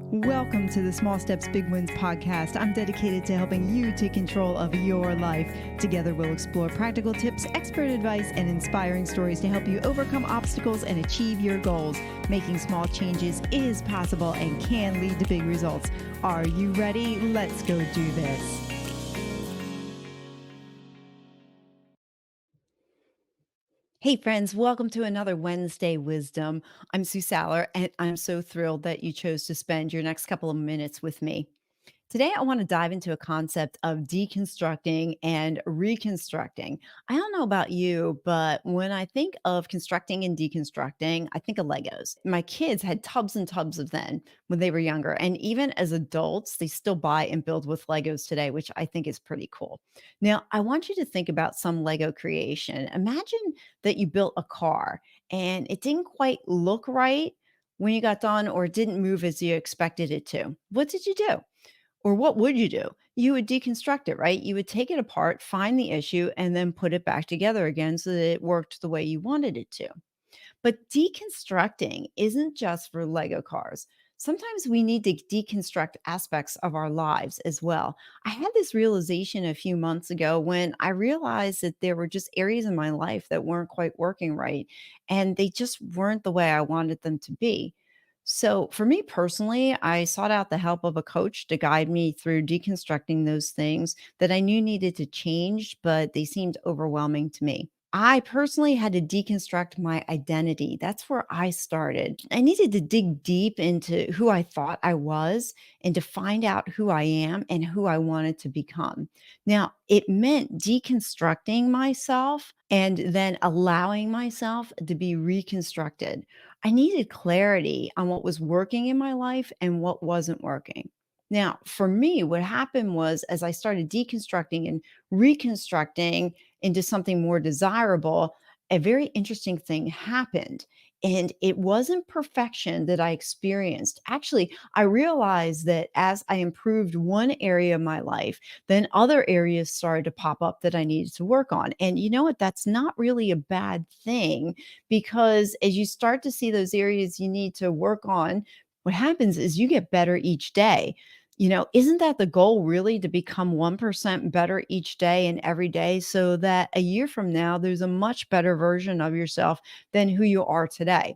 Welcome to the Small Steps, Big Wins podcast. I'm dedicated to helping you take control of your life. Together, we'll explore practical tips, expert advice, and inspiring stories to help you overcome obstacles and achieve your goals. Making small changes is possible and can lead to big results. Are you ready? Let's go do this. Hey friends, welcome to another Wednesday Wisdom. I'm Sue Saller, and I'm so thrilled that you chose to spend your next couple of minutes with me. Today, I want to dive into a concept of deconstructing and reconstructing. I don't know about you, but when I think of constructing and deconstructing, I think of Legos. My kids had tubs and tubs of them when they were younger. And even as adults, they still buy and build with Legos today, which I think is pretty cool. Now, I want you to think about some Lego creation. Imagine that you built a car and it didn't quite look right when you got done or it didn't move as you expected it to. What did you do? Or what would you do? You would deconstruct it, right? You would take it apart, find the issue, and then put it back together again so that it worked the way you wanted it to. But deconstructing isn't just for Lego cars. Sometimes we need to deconstruct aspects of our lives as well. I had this realization a few months ago when I realized that there were just areas in my life that weren't quite working right, and they just weren't the way I wanted them to be. So, for me personally, I sought out the help of a coach to guide me through deconstructing those things that I knew needed to change, but they seemed overwhelming to me. I personally had to deconstruct my identity. That's where I started. I needed to dig deep into who I thought I was and to find out who I am and who I wanted to become. Now, it meant deconstructing myself and then allowing myself to be reconstructed. I needed clarity on what was working in my life and what wasn't working. Now, for me, what happened was as I started deconstructing and reconstructing into something more desirable, a very interesting thing happened. And it wasn't perfection that I experienced. Actually, I realized that as I improved one area of my life, then other areas started to pop up that I needed to work on. And you know what? That's not really a bad thing because as you start to see those areas you need to work on, what happens is you get better each day. Isn't that the goal really to become 1% better each day and every day so that a year from now, there's a much better version of yourself than who you are today?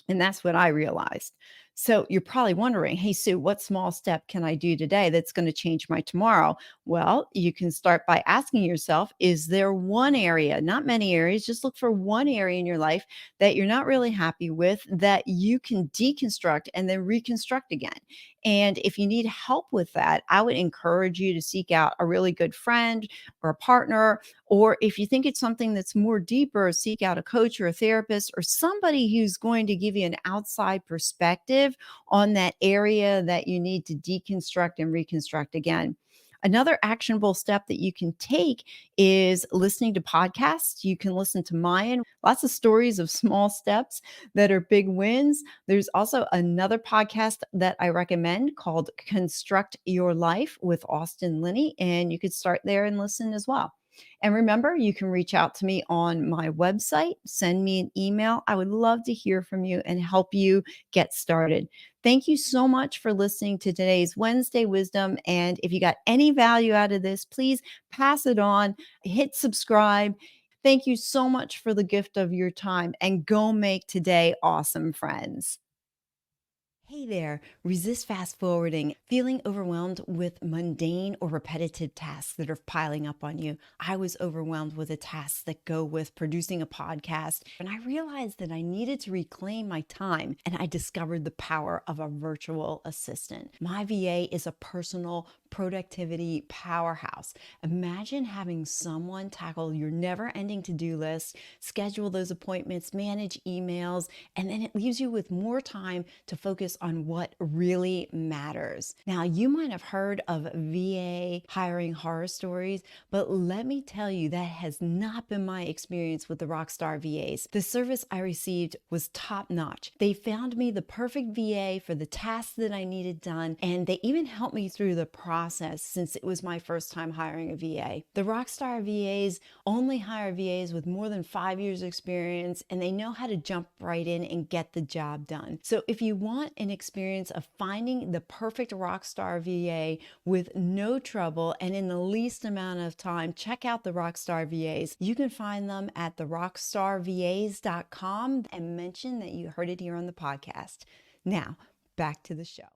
And that's what I realized. So you're probably wondering, hey, Sue, what small step can I do today that's going to change my tomorrow? Well, you can start by asking yourself, is there one area, not many areas, just look for one area in your life that you're not really happy with that you can deconstruct and then reconstruct again? And if you need help with that, I would encourage you to seek out a really good friend or a partner, or if you think it's something that's more deeper, seek out a coach or a therapist or somebody who's going to give you an outside perspective on that area that you need to deconstruct and reconstruct again. Another actionable step that you can take is listening to podcasts. You can listen to mine, lots of stories of small steps that are big wins. There's also another podcast that I recommend called Construct Your Life with Austin Linney, and you could start there and listen as well. And remember, you can reach out to me on my website, send me an email. I would love to hear from you and help you get started. Thank you so much for listening to today's Wednesday Wisdom. And if you got any value out of this, please pass it on, hit subscribe. Thank you so much for the gift of your time and go make today awesome, friends. Hey there, resist fast forwarding, feeling overwhelmed with mundane or repetitive tasks that are piling up on you. I was overwhelmed with the tasks that go with producing a podcast, and I realized that I needed to reclaim my time, and I discovered the power of a virtual assistant. My VA is a personal productivity powerhouse. Imagine having someone tackle your never-ending to-do list, schedule those appointments, manage emails, and then it leaves you with more time to focus on what really matters. Now, you might have heard of VA hiring horror stories, but let me tell you, that has not been my experience with the Rockstar VAs. The service I received was top-notch. They found me the perfect VA for the tasks that I needed done, and they even helped me through the process process since it was my first time hiring a VA. The Rockstar VAs only hire VAs with more than 5 years experience, and they know how to jump right in and get the job done. So if you want an experience of finding the perfect Rockstar VA with no trouble and in the least amount of time, check out the Rockstar VAs. You can find them at therockstarvas.com and mention that you heard it here on the podcast. Now, back to the show.